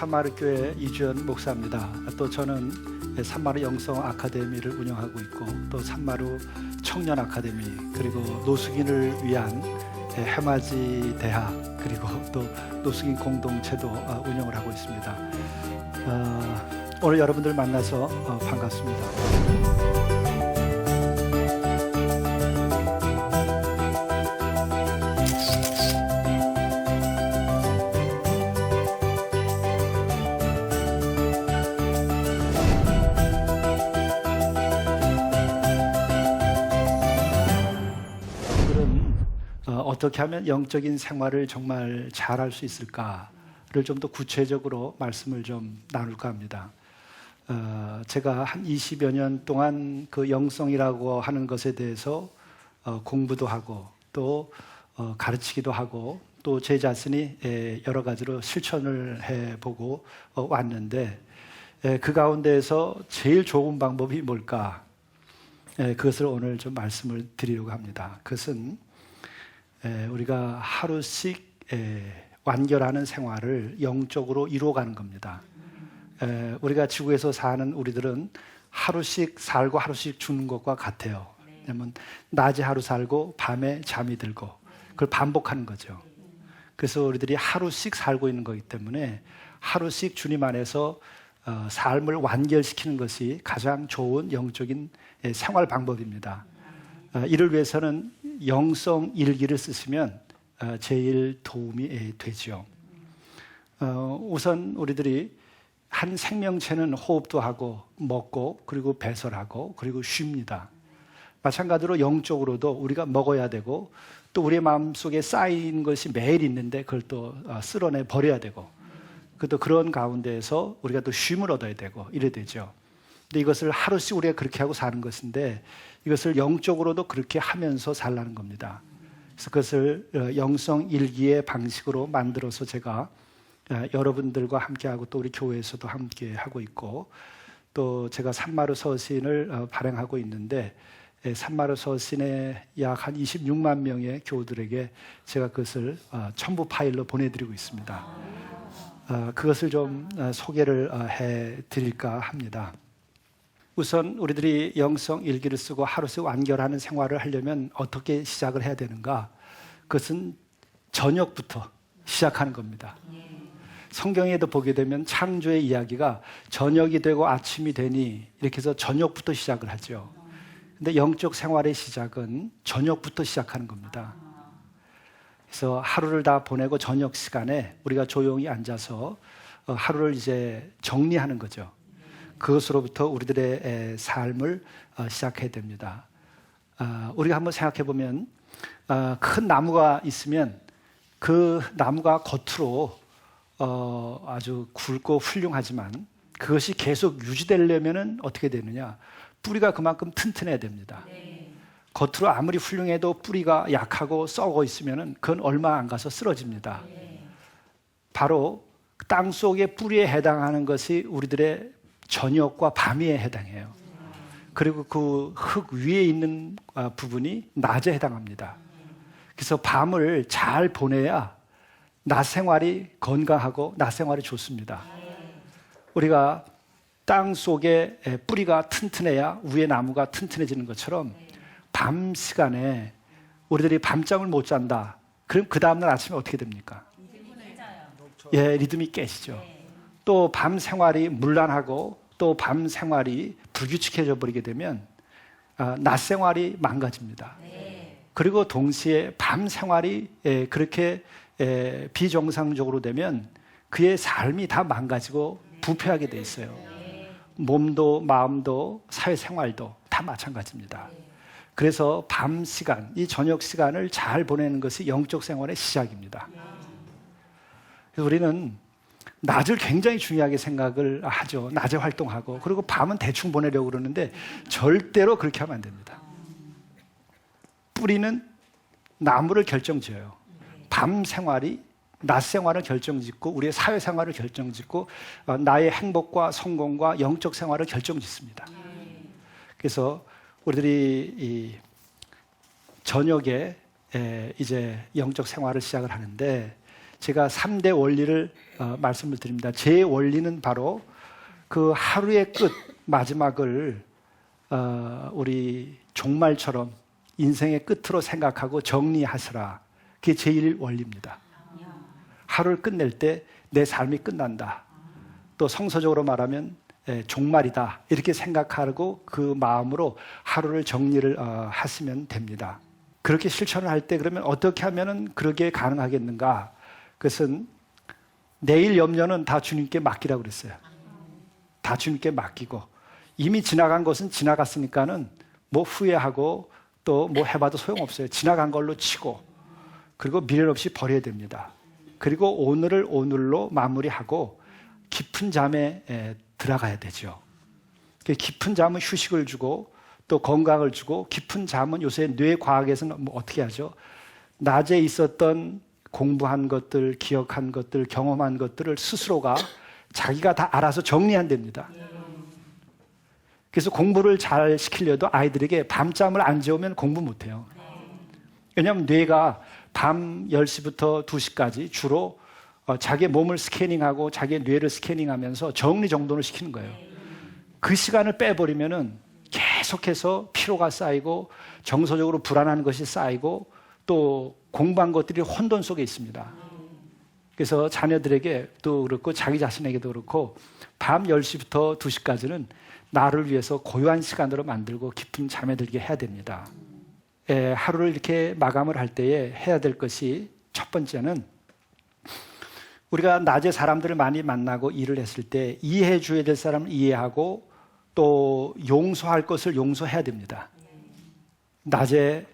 산마르교회 이주연 목사입니다. 또 저는 산마르 영성 아카데미를 운영하고 있고 또 산마르 청년 아카데미 그리고 노숙인을 위한 해맞이 대학 그리고 또 노숙인 공동체도 운영을 하고 있습니다. 오늘 여러분들 만나서 반갑습니다. 어떻게 하면 영적인 생활을 정말 잘할 수 있을까를 좀 더 구체적으로 말씀을 좀 나눌까 합니다. 제가 한 20여 년 동안 그 영성이라고 하는 것에 대해서 공부도 하고 또 가르치기도 하고 또 제 자신이 여러 가지로 실천을 해보고 왔는데 그 가운데에서 제일 좋은 방법이 뭘까? 그것을 오늘 좀 말씀을 드리려고 합니다. 그것은 우리가 하루씩 완결하는 생활을 영적으로 이루어가는 겁니다. 우리가 지구에서 사는 우리들은 하루씩 살고 하루씩 죽는 것과 같아요. 왜냐하면 낮에 하루 살고 밤에 잠이 들고 그걸 반복하는 거죠. 그래서 우리들이 하루씩 살고 있는 거기 때문에 하루씩 주님 안에서 삶을 완결시키는 것이 가장 좋은 영적인 생활 방법입니다. 이를 위해서는 영성 일기를 쓰시면 제일 도움이 되죠. 우선 우리들이 한 생명체는 호흡도 하고 먹고 그리고 배설하고 그리고 쉽니다. 마찬가지로 영적으로도 우리가 먹어야 되고 또 우리의 마음속에 쌓인 것이 매일 있는데 그걸 또 쓸어내 버려야 되고 또 그런 가운데에서 우리가 또 쉼을 얻어야 되고 이래 되죠. 근데 이것을 하루씩 우리가 그렇게 하고 사는 것인데 이것을 영적으로도 그렇게 하면서 살라는 겁니다. 그래서 그것을 영성 일기의 방식으로 만들어서 제가 여러분들과 함께하고 또 우리 교회에서도 함께하고 있고 또 제가 산마르 서신을 발행하고 있는데 산마르 서신에 약 한 26만 명의 교우들에게 제가 그것을 첨부 파일로 보내드리고 있습니다. 그것을 좀 소개를 해드릴까 합니다. 우선 우리들이 영성 일기를 쓰고 하루씩 완결하는 생활을 하려면 어떻게 시작을 해야 되는가? 그것은 저녁부터 시작하는 겁니다. 성경에도 보게 되면 창조의 이야기가 저녁이 되고 아침이 되니 이렇게 해서 저녁부터 시작을 하죠. 근데 영적 생활의 시작은 저녁부터 시작하는 겁니다. 그래서 하루를 다 보내고 저녁 시간에 우리가 조용히 앉아서 하루를 이제 정리하는 거죠. 그것으로부터 우리들의 삶을 시작해야 됩니다. 우리가 한번 생각해 보면 큰 나무가 있으면 그 나무가 겉으로 아주 굵고 훌륭하지만 그것이 계속 유지되려면 어떻게 되느냐? 뿌리가 그만큼 튼튼해야 됩니다. 겉으로 아무리 훌륭해도 뿌리가 약하고 썩어 있으면 그건 얼마 안 가서 쓰러집니다. 바로 땅 속의 뿌리에 해당하는 것이 우리들의 저녁과 밤에 해당해요. 그리고 그 흙 위에 있는 부분이 낮에 해당합니다. 그래서 밤을 잘 보내야 낮 생활이 건강하고 낮 생활이 좋습니다. 우리가 땅 속에 뿌리가 튼튼해야 위에 나무가 튼튼해지는 것처럼 밤 시간에 우리들이 밤잠을 못 잔다. 그럼 그 다음날 아침에 어떻게 됩니까? 리듬이 깨지죠. 또 밤 생활이 문란하고 또 밤 생활이 불규칙해져 버리게 되면 낮 생활이 망가집니다. 그리고 동시에 밤 생활이 그렇게 비정상적으로 되면 그의 삶이 다 망가지고 부패하게 돼 있어요. 몸도 마음도 사회생활도 다 마찬가지입니다. 그래서 밤 시간, 이 저녁 시간을 잘 보내는 것이 영적 생활의 시작입니다. 그래서 우리는 낮을 굉장히 중요하게 생각을 하죠. 낮에 활동하고 그리고 밤은 대충 보내려고 그러는데 절대로 그렇게 하면 안 됩니다. 뿌리는 나무를 결정지어요. 밤 생활이 낮 생활을 결정짓고 우리의 사회생활을 결정짓고 나의 행복과 성공과 영적 생활을 결정짓습니다. 그래서 우리들이 이 저녁에 이제 영적 생활을 시작을 하는데 제가 3대 원리를 말씀을 드립니다. 제 원리는 바로 그 하루의 끝, 마지막을 우리 종말처럼 인생의 끝으로 생각하고 정리하시라. 그게 제1 원리입니다. 하루를 끝낼 때 내 삶이 끝난다. 또 성서적으로 말하면 종말이다. 이렇게 생각하고 그 마음으로 하루를 정리를 하시면 됩니다. 그렇게 실천을 할 때 그러면 어떻게 하면 그러게 가능하겠는가? 그것은 내일 염려는 다 주님께 맡기라고 그랬어요. 다 주님께 맡기고 이미 지나간 것은 지나갔으니까는 뭐 후회하고 또 뭐 해봐도 소용없어요. 지나간 걸로 치고 그리고 미련 없이 버려야 됩니다. 그리고 오늘을 오늘로 마무리하고 깊은 잠에 들어가야 되죠. 깊은 잠은 휴식을 주고 또 건강을 주고 깊은 잠은 요새 뇌과학에서는 뭐 어떻게 하죠? 낮에 있었던 공부한 것들, 기억한 것들, 경험한 것들을 스스로가 자기가 다 알아서 정리한답니다. 그래서 공부를 잘 시키려도 아이들에게 밤잠을 안 재우면 공부 못해요. 왜냐하면 뇌가 밤 10시부터 2시까지 주로 자기의 몸을 스캐닝하고 자기의 뇌를 스캐닝하면서 정리정돈을 시키는 거예요. 그 시간을 빼버리면은 계속해서 피로가 쌓이고 정서적으로 불안한 것이 쌓이고 또 공부한 것들이 혼돈 속에 있습니다. 그래서 자녀들에게 또 그렇고 자기 자신에게도 그렇고 밤 10시부터 2시까지는 나를 위해서 고요한 시간으로 만들고 깊은 잠에 들게 해야 됩니다. 하루를 이렇게 마감을 할 때에 해야 될 것이 첫 번째는 우리가 낮에 사람들을 많이 만나고 일을 했을 때 이해해 줘야 될 사람을 이해하고 또 용서할 것을 용서해야 됩니다. 낮에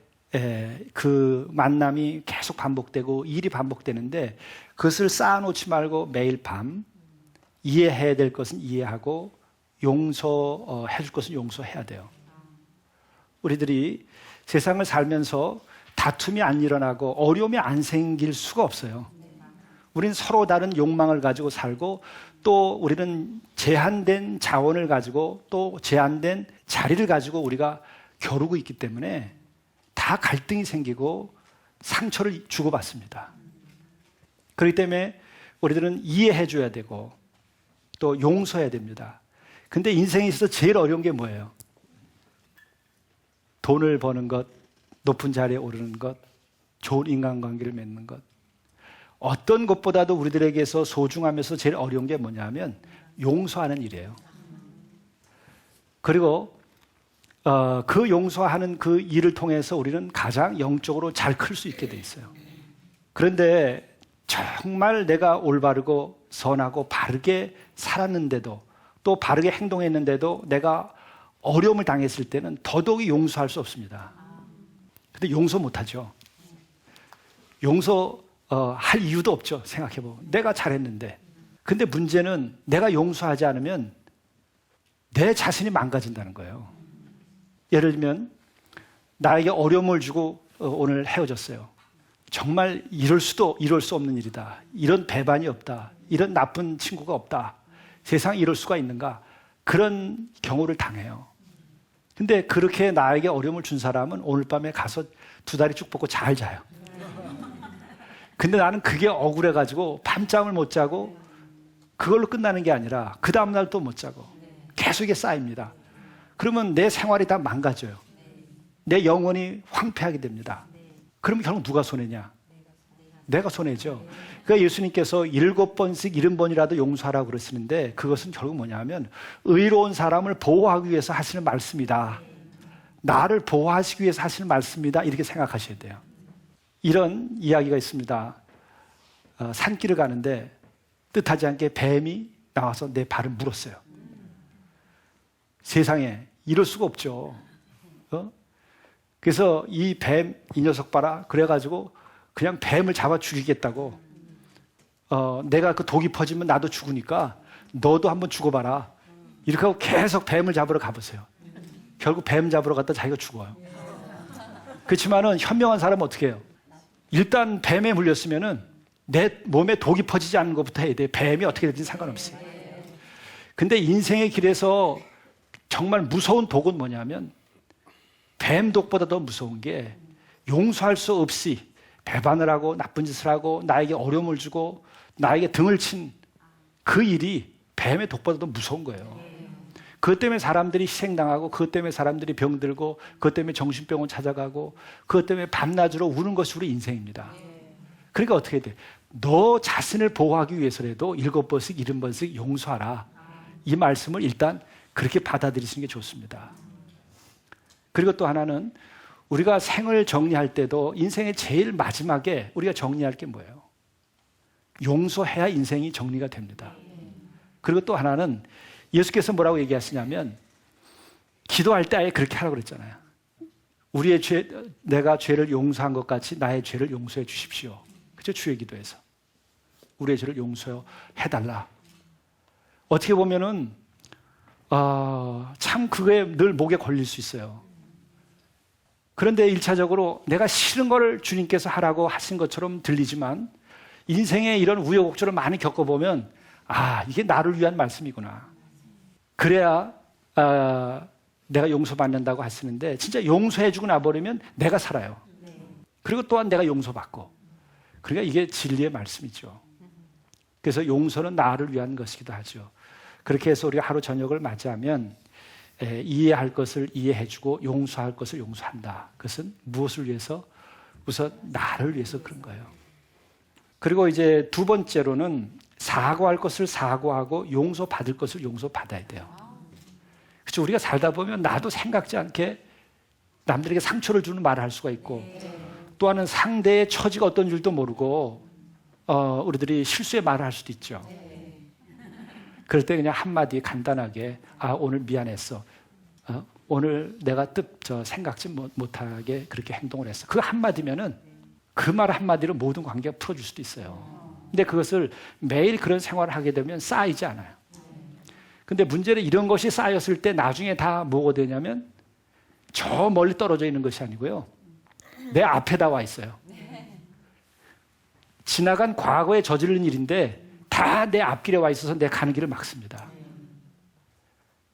그 만남이 계속 반복되고 일이 반복되는데 그것을 쌓아놓지 말고 매일 밤 이해해야 될 것은 이해하고 용서해 줄 것은 용서해야 돼요. 우리들이 세상을 살면서 다툼이 안 일어나고 어려움이 안 생길 수가 없어요. 우리는 서로 다른 욕망을 가지고 살고 또 우리는 제한된 자원을 가지고 또 제한된 자리를 가지고 우리가 겨루고 있기 때문에 다 갈등이 생기고 상처를 주고받습니다. 그렇기 때문에 우리들은 이해해 줘야 되고 또 용서해야 됩니다. 근데 인생에 있어서 제일 어려운 게 뭐예요? 돈을 버는 것, 높은 자리에 오르는 것, 좋은 인간관계를 맺는 것. 어떤 것보다도 우리들에게서 소중하면서 제일 어려운 게 뭐냐면 용서하는 일이에요. 그리고 그 용서하는 그 일을 통해서 우리는 가장 영적으로 잘 클 수 있게 돼 있어요. 그런데 정말 내가 올바르고 선하고 바르게 살았는데도 또 바르게 행동했는데도 내가 어려움을 당했을 때는 더더욱이 용서할 수 없습니다. 근데 용서 못하죠. 할 이유도 없죠. 생각해보면 내가 잘했는데. 근데 문제는 내가 용서하지 않으면 내 자신이 망가진다는 거예요. 예를 들면 나에게 어려움을 주고 오늘 헤어졌어요. 정말 이럴 수 없는 일이다. 이런 배반이 없다. 이런 나쁜 친구가 없다. 세상에 이럴 수가 있는가? 그런 경우를 당해요. 근데 그렇게 나에게 어려움을 준 사람은 오늘 밤에 가서 두 다리 쭉 뻗고 잘 자요. 근데 나는 그게 억울해가지고 밤잠을 못 자고 그걸로 끝나는 게 아니라 그 다음날 또 못 자고 계속 이게 쌓입니다. 그러면 내 생활이 다 망가져요. 내 영혼이 황폐하게 됩니다. 그러면 결국 누가 손해냐? 내가 손해죠. 그러니까 예수님께서 7번씩 70번이라도 용서하라고 그러시는데 그것은 결국 뭐냐면 의로운 사람을 보호하기 위해서 하시는 말씀이다. 나를 보호하시기 위해서 하시는 말씀이다. 이렇게 생각하셔야 돼요. 이런 이야기가 있습니다. 산길을 가는데 뜻하지 않게 뱀이 나와서 내 발을 물었어요. 세상에 이럴 수가 없죠. 그래서 이 녀석 봐라. 그래가지고 그냥 뱀을 잡아 죽이겠다고. 내가 그 독이 퍼지면 나도 죽으니까 너도 한번 죽어봐라. 이렇게 하고 계속 뱀을 잡으러 가보세요. 결국 뱀 잡으러 갔다 자기가 죽어요. 그렇지만은 현명한 사람은 어떻게 해요? 일단 뱀에 물렸으면은 내 몸에 독이 퍼지지 않는 것부터 해야 돼. 뱀이 어떻게 되든지 상관없어요. 근데 인생의 길에서 정말 무서운 독은 뭐냐면 뱀 독보다 더 무서운 게 용서할 수 없이 배반을 하고 나쁜 짓을 하고 나에게 어려움을 주고 나에게 등을 친 그 일이 뱀의 독보다도 무서운 거예요. 그것 때문에 사람들이 희생당하고 그것 때문에 사람들이 병들고 그것 때문에 정신병원 찾아가고 그것 때문에 밤낮으로 우는 것이 우리 인생입니다. 그러니까 어떻게 돼? 너 자신을 보호하기 위해서라도 7번씩 70번씩 용서하라. 이 말씀을 일단 그렇게 받아들이시는 게 좋습니다. 그리고 또 하나는 우리가 생을 정리할 때도 인생의 제일 마지막에 우리가 정리할 게 뭐예요? 용서해야 인생이 정리가 됩니다. 그리고 또 하나는 예수께서 뭐라고 얘기하시냐면 기도할 때 아예 그렇게 하라고 그랬잖아요. 우리의 죄, 내가 죄를 용서한 것 같이 나의 죄를 용서해 주십시오. 그죠? 주의 기도에서. 우리의 죄를 용서해달라. 어떻게 보면은 참 그거에 늘 목에 걸릴 수 있어요. 그런데 1차적으로 내가 싫은 걸 주님께서 하라고 하신 것처럼 들리지만 인생에 이런 우여곡절을 많이 겪어보면 이게 나를 위한 말씀이구나. 그래야 내가 용서받는다고 하시는데 진짜 용서해주고 나버리면 내가 살아요. 그리고 또한 내가 용서받고. 그러니까 이게 진리의 말씀이죠. 그래서 용서는 나를 위한 것이기도 하죠. 그렇게 해서 우리가 하루 저녁을 맞이하면 이해할 것을 이해해주고 용서할 것을 용서한다. 그것은 무엇을 위해서? 우선 나를 위해서 그런 거예요. 그리고 이제 두 번째로는 사과할 것을 사과하고 용서받을 것을 용서받아야 돼요. 그렇죠? 우리가 살다 보면 나도 생각지 않게 남들에게 상처를 주는 말을 할 수가 있고 또 하나는 상대의 처지가 어떤 줄도 모르고 우리들이 실수의 말을 할 수도 있죠. 그럴 때 그냥 한마디 간단하게 오늘 미안했어. 오늘 내가 생각지 못하게 그렇게 행동을 했어. 그 한마디면은 그 말 한마디로 모든 관계가 풀어줄 수도 있어요. 근데 그것을 매일 그런 생활을 하게 되면 쌓이지 않아요. 근데 문제는 이런 것이 쌓였을 때 나중에 다 뭐가 되냐면 저 멀리 떨어져 있는 것이 아니고요. 내 앞에다 와 있어요. 지나간 과거에 저지른 일인데 다 내 앞길에 와 있어서 내 가는 길을 막습니다.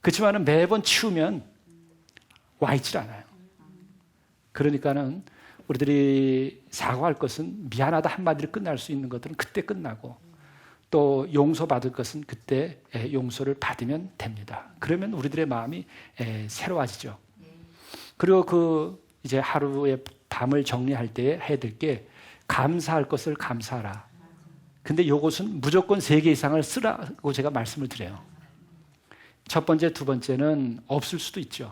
그렇지만 매번 치우면 와 있질 않아요. 그러니까는 우리들이 사과할 것은 미안하다 한마디로 끝날 수 있는 것들은 그때 끝나고 또 용서받을 것은 그때 용서를 받으면 됩니다. 그러면 우리들의 마음이 새로워지죠. 그리고 이제 하루의 밤을 정리할 때 해야 될 게 감사할 것을 감사하라. 근데 이것은 무조건 3개 이상을 쓰라고 제가 말씀을 드려요. 첫 번째, 두 번째는 없을 수도 있죠.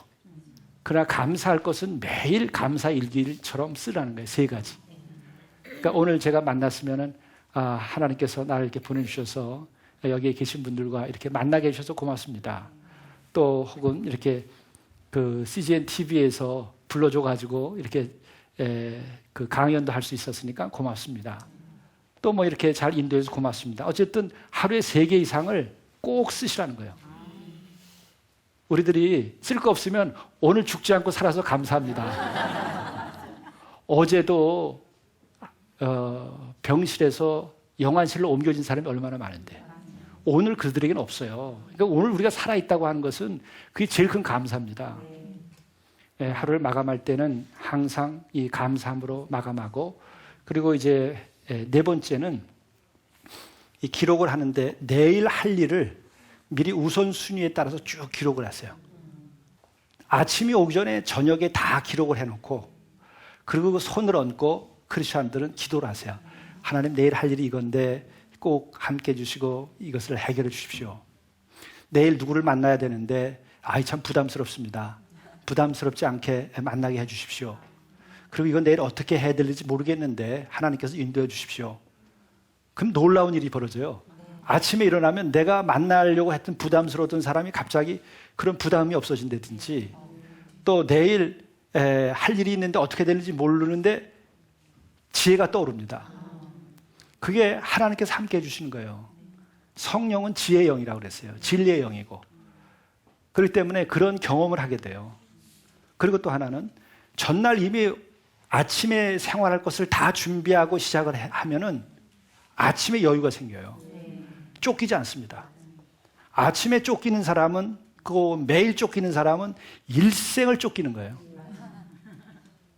그러나 감사할 것은 매일 감사 일기처럼 쓰라는 거예요. 3가지. 그러니까 오늘 제가 만났으면은 하나님께서 나를 이렇게 보내주셔서 여기에 계신 분들과 이렇게 만나게 해주셔서 고맙습니다. 또 혹은 이렇게 그 CGN TV에서 불러줘가지고 이렇게 그 강연도 할 수 있었으니까 고맙습니다. 또 뭐 이렇게 잘 인도해서 고맙습니다. 어쨌든 하루에 3개 이상을 꼭 쓰시라는 거예요. 우리들이 쓸 거 없으면 오늘 죽지 않고 살아서 감사합니다. 어제도 병실에서 영안실로 옮겨진 사람이 얼마나 많은데 오늘 그들에게는 없어요. 그러니까 오늘 우리가 살아있다고 하는 것은 그게 제일 큰 감사입니다. 하루를 마감할 때는 항상 이 감사함으로 마감하고 그리고 이제 4번째는 이 기록을 하는데 내일 할 일을 미리 우선순위에 따라서 쭉 기록을 하세요. 아침이 오기 전에 저녁에 다 기록을 해놓고 그리고 그 손을 얹고 크리스천들은 기도를 하세요. 하나님 내일 할 일이 이건데 꼭 함께 해주시고 이것을 해결해 주십시오. 내일 누구를 만나야 되는데 참 부담스럽습니다. 부담스럽지 않게 만나게 해주십시오. 그리고 이건 내일 어떻게 해야 될지 모르겠는데 하나님께서 인도해 주십시오. 그럼 놀라운 일이 벌어져요. 아침에 일어나면 내가 만나려고 했던 부담스러웠던 사람이 갑자기 그런 부담이 없어진다든지 또 내일 할 일이 있는데 어떻게 되는지 모르는데 지혜가 떠오릅니다. 그게 하나님께서 함께 해주시는 거예요. 성령은 지혜의 영이라고 그랬어요. 진리의 영이고. 그렇기 때문에 그런 경험을 하게 돼요. 그리고 또 하나는 전날 이미 아침에 생활할 것을 다 준비하고 시작을 하면은 아침에 여유가 생겨요. 쫓기지 않습니다. 아침에 쫓기는 사람은 매일 쫓기는 사람은 일생을 쫓기는 거예요.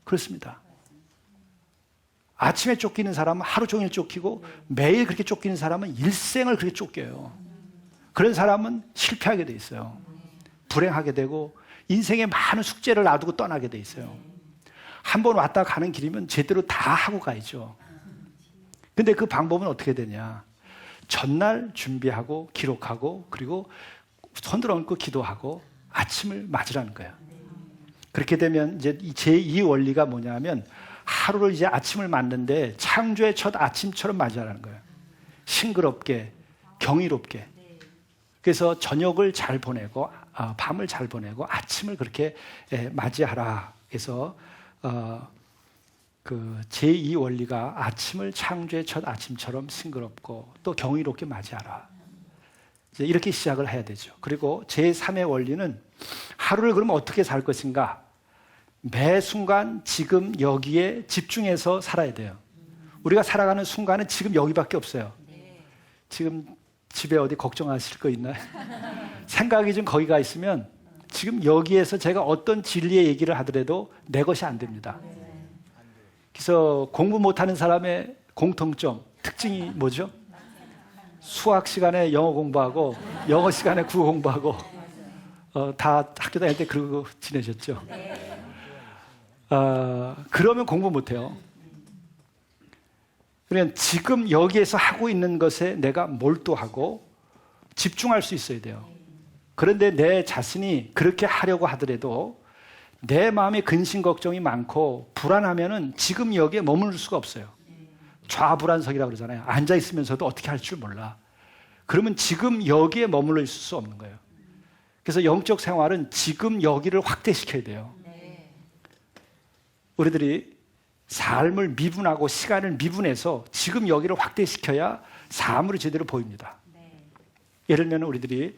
그렇습니다. 아침에 쫓기는 사람은 하루 종일 쫓기고 매일 그렇게 쫓기는 사람은 일생을 그렇게 쫓겨요. 그런 사람은 실패하게 돼 있어요. 불행하게 되고 인생에 많은 숙제를 놔두고 떠나게 돼 있어요. 한 번 왔다 가는 길이면 제대로 다 하고 가야죠. 근데 그 방법은 어떻게 되냐? 전날 준비하고 기록하고 그리고 손들어 얹고 기도하고 아침을 맞으라는 거예요. 그렇게 되면 이제 제2 원리가 뭐냐면 하루를 이제 아침을 맞는데 창조의 첫 아침처럼 맞이하라는 거예요. 싱그럽게, 경이롭게. 그래서 저녁을 잘 보내고 밤을 잘 보내고 아침을 그렇게 맞이하라. 그래서 그 제2 원리가 아침을 창조의 첫 아침처럼 싱그럽고 또 경이롭게 맞이하라. 이제 이렇게 시작을 해야 되죠. 그리고 제3의 원리는 하루를 그러면 어떻게 살 것인가? 매 순간 지금 여기에 집중해서 살아야 돼요. 우리가 살아가는 순간은 지금 여기밖에 없어요. 지금 집에 어디 걱정하실 거 있나요? 생각이 좀 거기가 있으면 지금 여기에서 제가 어떤 진리의 얘기를 하더라도 내 것이 안 됩니다. 그래서 공부 못하는 사람의 공통점, 특징이 뭐죠? 수학 시간에 영어 공부하고 영어 시간에 국어 공부하고 다 학교 다닐 때 그러고 지내셨죠? 그러면 공부 못해요. 그러면 지금 여기에서 하고 있는 것에 내가 몰두하고 집중할 수 있어야 돼요. 그런데 내 자신이 그렇게 하려고 하더라도 내 마음에 근심 걱정이 많고 불안하면은 지금 여기에 머무를 수가 없어요. 좌불안석이라고 그러잖아요. 앉아 있으면서도 어떻게 할 줄 몰라. 그러면 지금 여기에 머물러 있을 수 없는 거예요. 그래서 영적 생활은 지금 여기를 확대시켜야 돼요. 우리들이 삶을 미분하고 시간을 미분해서 지금 여기를 확대시켜야 삶으로 제대로 보입니다. 예를 들면 우리들이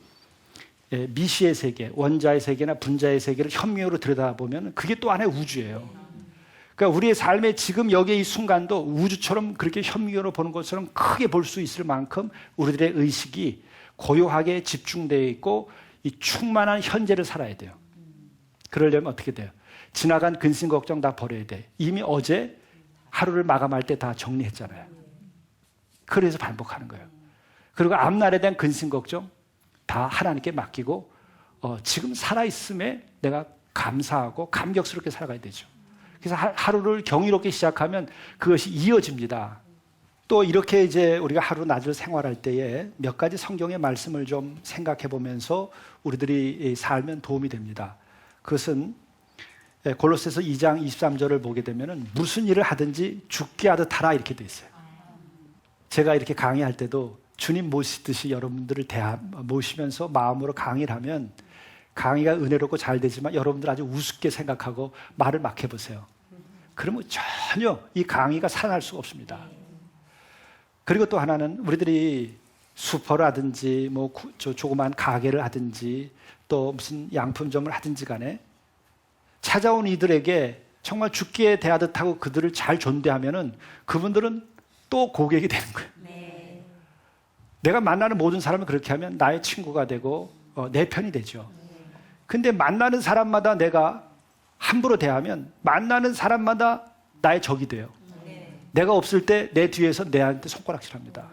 미시의 세계, 원자의 세계나 분자의 세계를 현미경으로 들여다보면 그게 또 하나의 우주예요. 그러니까 우리의 삶의 지금 여기의 이 순간도 우주처럼 그렇게 현미경으로 보는 것처럼 크게 볼 수 있을 만큼 우리들의 의식이 고요하게 집중되어 있고 이 충만한 현재를 살아야 돼요. 그러려면 어떻게 돼요? 지나간 근심 걱정 다 버려야 돼. 이미 어제 하루를 마감할 때 다 정리했잖아요. 그래서 반복하는 거예요. 그리고 앞날에 대한 근심 걱정 다 하나님께 맡기고 지금 살아있음에 내가 감사하고 감격스럽게 살아가야 되죠. 그래서 하루를 경이롭게 시작하면 그것이 이어집니다. 또 이렇게 이제 우리가 하루 낮을 생활할 때에 몇 가지 성경의 말씀을 좀 생각해 보면서 우리들이 살면 도움이 됩니다. 그것은 골로새서 2장 23절을 보게 되면 무슨 일을 하든지 죽게 하듯 하라 이렇게 돼 있어요. 제가 이렇게 강의할 때도 주님 모시듯이 여러분들을 모시면서 마음으로 강의를 하면 강의가 은혜롭고 잘 되지만 여러분들 아주 우습게 생각하고 말을 막 해보세요. 그러면 전혀 이 강의가 살아날 수가 없습니다. 그리고 또 하나는 우리들이 슈퍼라든지 뭐 조그만 가게를 하든지 또 무슨 양품점을 하든지 간에 찾아온 이들에게 정말 죽기에 대하듯 하고 그들을 잘 존대하면은 그분들은 또 고객이 되는 거예요. 네. 내가 만나는 모든 사람을 그렇게 하면 나의 친구가 되고 내 편이 되죠. 근데 만나는 사람마다 내가 함부로 대하면 만나는 사람마다 나의 적이 돼요. 내가 없을 때 내 뒤에서 내한테 손가락질합니다.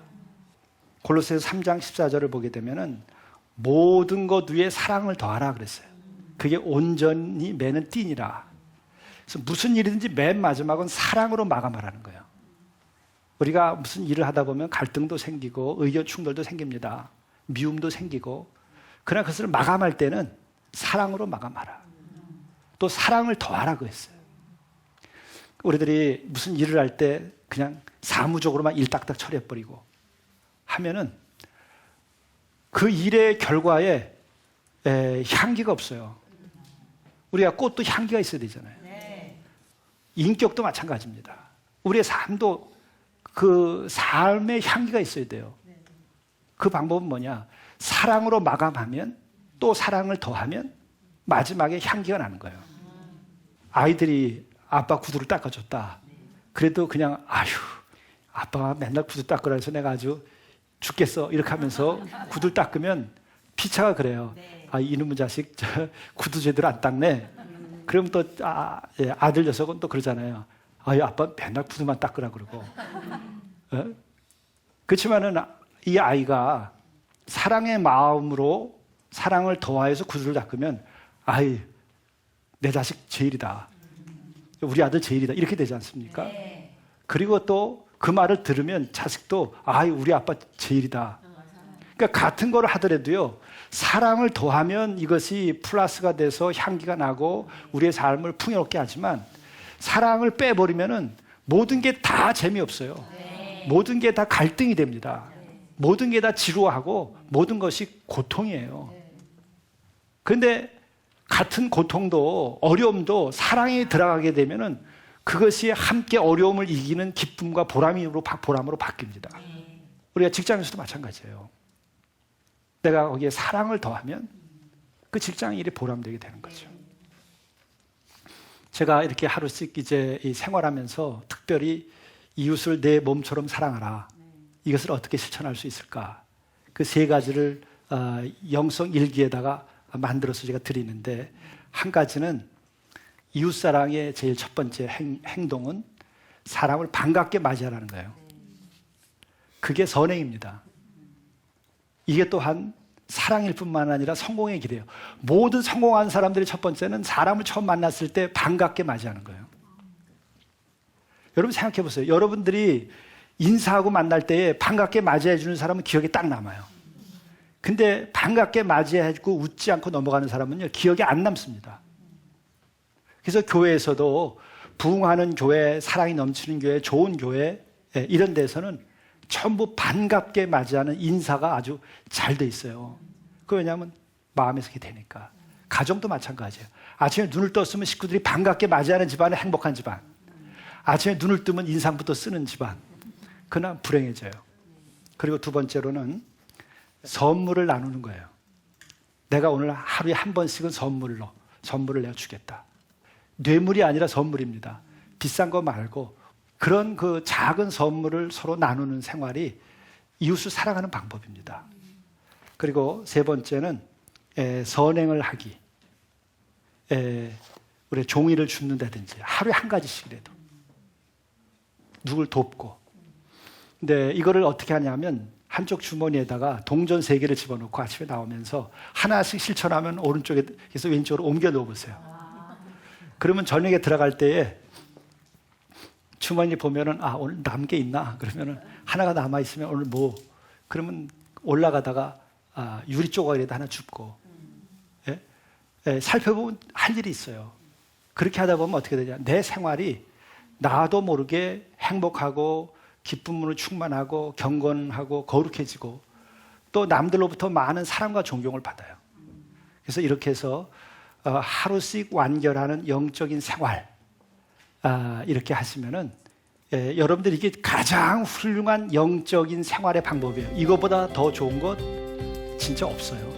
골로새서 3장 14절을 보게 되면은 모든 것 위에 사랑을 더하라 그랬어요. 그게 온전히 매는 띠니라. 그래서 무슨 일이든지 맨 마지막은 사랑으로 마감하라는 거예요. 우리가 무슨 일을 하다 보면 갈등도 생기고 의견 충돌도 생깁니다. 미움도 생기고. 그러나 그것을 마감할 때는 사랑으로 마감하라. 또 사랑을 더하라 그랬어요. 우리들이 무슨 일을 할 때 그냥 사무적으로만 일 딱딱 처리해버리고 하면은 그 일의 결과에 향기가 없어요. 우리가 꽃도 향기가 있어야 되잖아요. 인격도 마찬가지입니다. 우리의 삶도 그 삶의 향기가 있어야 돼요. 그 방법은 뭐냐? 사랑으로 마감하면 또 사랑을 더하면 마지막에 향기가 나는 거예요. 아이들이 아빠 구두를 닦아줬다. 그래도 그냥 아휴 아빠가 맨날 구두 닦으라 해서 내가 아주 죽겠어 이렇게 하면서 구두를 닦으면 피차가 그래요. 아 이놈의 자식 구두 제대로 안 닦네. 그럼 또 아들 녀석은 또 그러잖아요. 아이 아빠 맨날 구두만 닦으라 그러고. 그렇지만은 이 아이가 사랑의 마음으로 사랑을 더하여서 구두를 닦으면 아이 내 자식 제일이다. 우리 아들 제일이다. 이렇게 되지 않습니까? 네. 그리고 또 그 말을 들으면 자식도 아이 우리 아빠 제일이다. 그러니까 같은 걸 하더라도요. 사랑을 더하면 이것이 플러스가 돼서 향기가 나고 우리의 삶을 풍요롭게 하지만 사랑을 빼버리면은 모든 게 다 재미없어요. 네. 모든 게 다 갈등이 됩니다. 모든 게 다 지루하고 모든 것이 고통이에요. 그런데 같은 고통도 어려움도 사랑이 들어가게 되면은 그것이 함께 어려움을 이기는 기쁨과 보람으로 바뀝니다. 우리가 직장에서도 마찬가지예요. 내가 거기에 사랑을 더하면 그 직장 일이 보람되게 되는 거죠. 제가 이렇게 하루씩 이제 생활하면서 특별히 이웃을 내 몸처럼 사랑하라. 이것을 어떻게 실천할 수 있을까? 그 세 가지를 영성 일기에다가 만들어서 제가 드리는데 한 가지는 이웃사랑의 제일 첫 번째 행동은 사람을 반갑게 맞이하라는 거예요. 그게 선행입니다. 이게 또한 사랑일 뿐만 아니라 성공의 길이에요. 모든 성공한 사람들의 첫 번째는 사람을 처음 만났을 때 반갑게 맞이하는 거예요. 여러분 생각해 보세요. 여러분들이 인사하고 만날 때에 반갑게 맞이해 주는 사람은 기억에 딱 남아요. 근데 반갑게 맞이해주고 웃지 않고 넘어가는 사람은요, 기억에 안 남습니다. 그래서 교회에서도 부흥하는 교회, 사랑이 넘치는 교회, 좋은 교회, 이런 데서는 전부 반갑게 맞이하는 인사가 아주 잘 돼 있어요. 그 왜냐하면 마음에서 그게 되니까. 가정도 마찬가지예요. 아침에 눈을 떴으면 식구들이 반갑게 맞이하는 집안은 행복한 집안. 아침에 눈을 뜨면 인상부터 쓰는 집안. 그러나 불행해져요. 그리고 두 번째로는 선물을 나누는 거예요. 내가 오늘 하루에 한 번씩은 선물을 내가 주겠다. 뇌물이 아니라 선물입니다. 비싼 거 말고 그런 그 작은 선물을 서로 나누는 생활이 이웃을 사랑하는 방법입니다. 그리고 세 번째는 선행을 하기. 우리 종이를 줍는다든지 하루에 한 가지씩이라도 누굴 돕고. 근데 이거를 어떻게 하냐면 한쪽 주머니에다가 동전 3개를 집어넣고 아침에 나오면서 하나씩 실천하면 오른쪽에서 왼쪽으로 옮겨 놓으세요. 그러면 저녁에 들어갈 때에 주머니 보면은 오늘 남은 게 있나? 그러면은 하나가 남아 있으면 오늘 뭐? 그러면 올라가다가 유리 조각이라도 하나 줍고. 살펴보면 할 일이 있어요. 그렇게 하다 보면 어떻게 되냐? 내 생활이 나도 모르게 행복하고 기쁨으로 충만하고 경건하고 거룩해지고 또 남들로부터 많은 사랑과 존경을 받아요. 그래서 이렇게 해서 하루씩 완결하는 영적인 생활 이렇게 하시면은 여러분들이 이게 가장 훌륭한 영적인 생활의 방법이에요. 이거보다 더 좋은 것 진짜 없어요.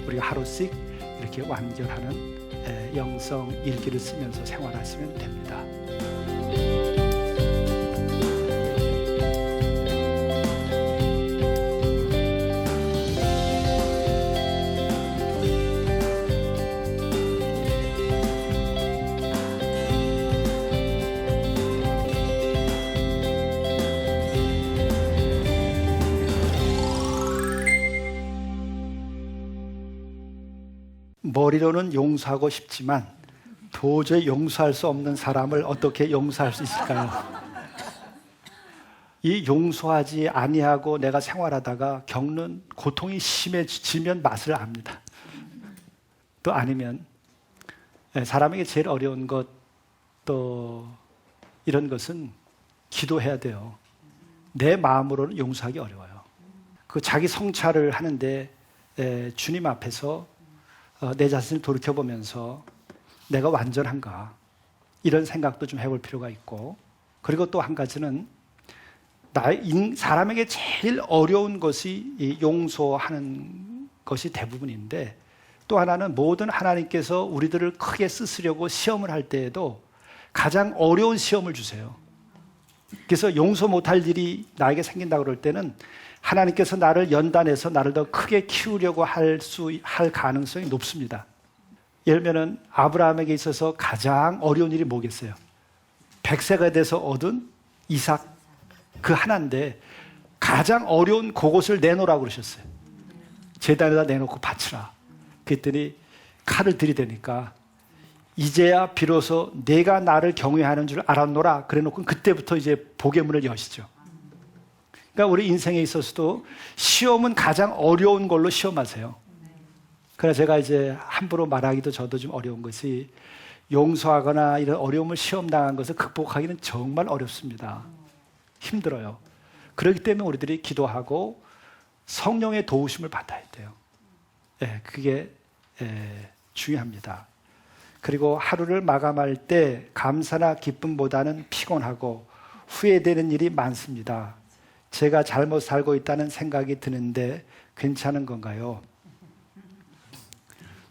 우리가 하루씩 이렇게 완결하는 영성 일기를 쓰면서 생활하시면 됩니다. 머리로는 용서하고 싶지만 도저히 용서할 수 없는 사람을 어떻게 용서할 수 있을까요? 이 용서하지 아니하고 내가 생활하다가 겪는 고통이 심해지면 맛을 압니다. 또 아니면 사람에게 제일 어려운 것 또 이런 것은 기도해야 돼요. 내 마음으로는 용서하기 어려워요. 그 자기 성찰을 하는데 주님 앞에서 내 자신을 돌이켜보면서 내가 완전한가 이런 생각도 좀 해볼 필요가 있고, 그리고 또 한 가지는 사람에게 제일 어려운 것이 용서하는 것이 대부분인데, 또 하나는 모든 하나님께서 우리들을 크게 쓰시려고 시험을 할 때에도 가장 어려운 시험을 주세요. 그래서 용서 못할 일이 나에게 생긴다 그럴 때는 하나님께서 나를 연단해서 나를 더 크게 키우려고 할 가능성이 높습니다. 예를 들면 아브라함에게 있어서 가장 어려운 일이 뭐겠어요? 100세가 돼서 얻은 이삭 그 하나인데 가장 어려운 그것을 내놓으라고 그러셨어요. 제단에다 내놓고 바치라. 그랬더니 칼을 들이대니까 이제야 비로소 내가 나를 경외하는 줄 알았노라. 그래놓고 그때부터 이제 복의 문을 여시죠. 그러니까 우리 인생에 있어서도 시험은 가장 어려운 걸로 시험하세요. 그래서 제가 이제 함부로 말하기도 저도 좀 어려운 것이 용서하거나 이런 어려움을 시험당한 것을 극복하기는 정말 어렵습니다. 힘들어요. 그렇기 때문에 우리들이 기도하고 성령의 도우심을 받아야 돼요. 그게 중요합니다. 그리고 하루를 마감할 때 감사나 기쁨보다는 피곤하고 후회되는 일이 많습니다. 제가 잘못 살고 있다는 생각이 드는데 괜찮은 건가요?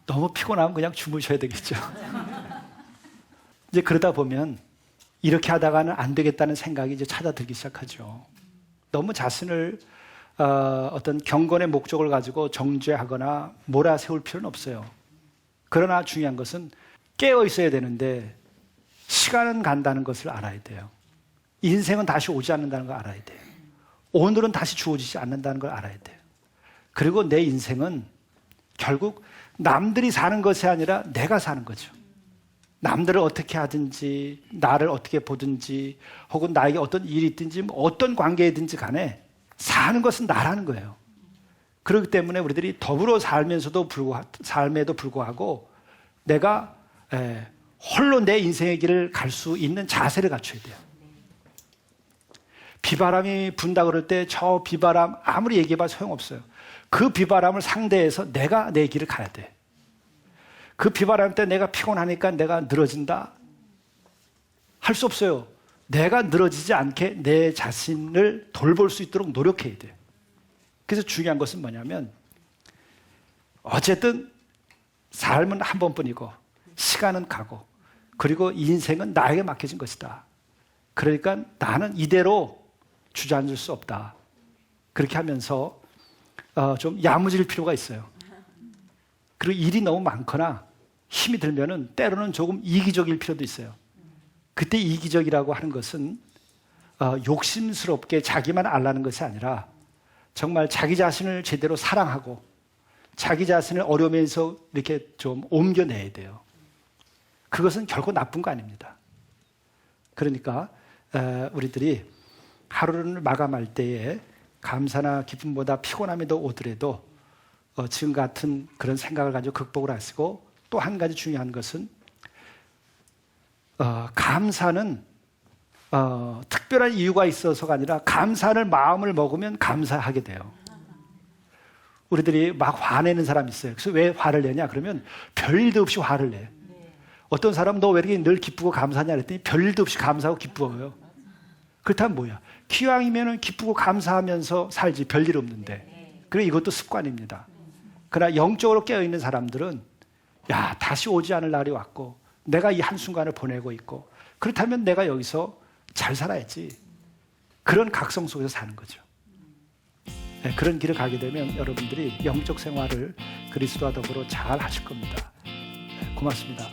너무 피곤하면 그냥 주무셔야 되겠죠. 이제 그러다 보면 이렇게 하다가는 안 되겠다는 생각이 이제 찾아들기 시작하죠. 너무 자신을 어떤 경건의 목적을 가지고 정죄하거나 몰아세울 필요는 없어요. 그러나 중요한 것은 깨어 있어야 되는데 시간은 간다는 것을 알아야 돼요. 인생은 다시 오지 않는다는 걸 알아야 돼요. 오늘은 다시 주어지지 않는다는 걸 알아야 돼요. 그리고 내 인생은 결국 남들이 사는 것이 아니라 내가 사는 거죠. 남들을 어떻게 하든지 나를 어떻게 보든지 혹은 나에게 어떤 일이 있든지 어떤 관계이든지 간에 사는 것은 나라는 거예요. 그렇기 때문에 우리들이 더불어 삶에도 불구하고 내가 홀로 내 인생의 길을 갈 수 있는 자세를 갖춰야 돼요. 비바람이 분다 그럴 때 저 비바람 아무리 얘기해봐 소용없어요. 그 비바람을 상대해서 내가 내 길을 가야 돼. 그 비바람 때 내가 피곤하니까 내가 늘어진다? 할 수 없어요. 내가 늘어지지 않게 내 자신을 돌볼 수 있도록 노력해야 돼요. 그래서 중요한 것은 뭐냐면 어쨌든 삶은 한 번뿐이고 시간은 가고 그리고 인생은 나에게 맡겨진 것이다. 그러니까 나는 이대로 주저앉을 수 없다. 그렇게 하면서 좀 야무질 필요가 있어요. 그리고 일이 너무 많거나 힘이 들면은 때로는 조금 이기적일 필요도 있어요. 그때 이기적이라고 하는 것은 욕심스럽게 자기만 알라는 것이 아니라 정말 자기 자신을 제대로 사랑하고 자기 자신을 어려움에서 이렇게 좀 옮겨내야 돼요. 그것은 결코 나쁜 거 아닙니다. 그러니까 우리들이 하루를 마감할 때에 감사나 기쁨보다 피곤함이 더 오더라도 지금 같은 그런 생각을 가지고 극복을 하시고 또 한 가지 중요한 것은 감사는 특별한 이유가 있어서가 아니라 감사를 마음을 먹으면 감사하게 돼요. 우리들이 막 화내는 사람이 있어요. 그래서 왜 화를 내냐? 그러면 별일도 없이 화를 내. 어떤 사람은 너 왜 이렇게 늘 기쁘고 감사하냐 그랬더니 별일도 없이 감사하고 기뻐요. 그렇다면 뭐야? 기왕이면 기쁘고 감사하면서 살지 별일 없는데. 그래 이것도 습관입니다. 그러나 영적으로 깨어있는 사람들은 야 다시 오지 않을 날이 왔고 내가 이 한순간을 보내고 있고 그렇다면 내가 여기서 잘 살아야지. 그런 각성 속에서 사는 거죠. 네, 그런 길을 가게 되면 여러분들이 영적 생활을 그리스도와 더불어 잘 하실 겁니다. 네, 고맙습니다.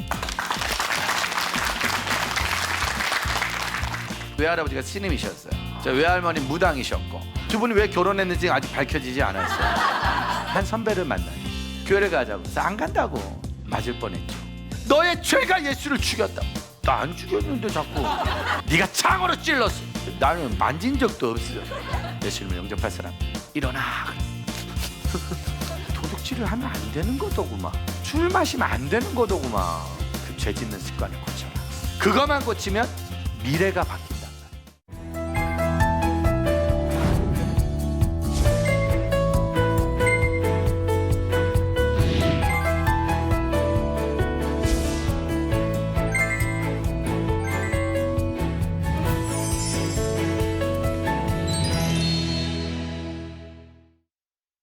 외할아버지가 스님이셨어요. 저 외할머니 무당이셨고 두 분이 왜 결혼했는지 아직 밝혀지지 않았어요. 한 선배를 만나요. 교회를 가자고 해서 안 간다고 맞을 뻔했죠. 너의 죄가 예수를 죽였다. 나 안 죽였는데 자꾸 네가 창으로 찔렀어. 나는 만진 적도 없어. 예수님을 영접할 사람 일어나. 도둑질을 하면 안 되는 거더구만. 술 마시면 안 되는 거더구만. 그 죄 짓는 습관을 고쳐라. 그것만 고치면 미래가 바뀌어.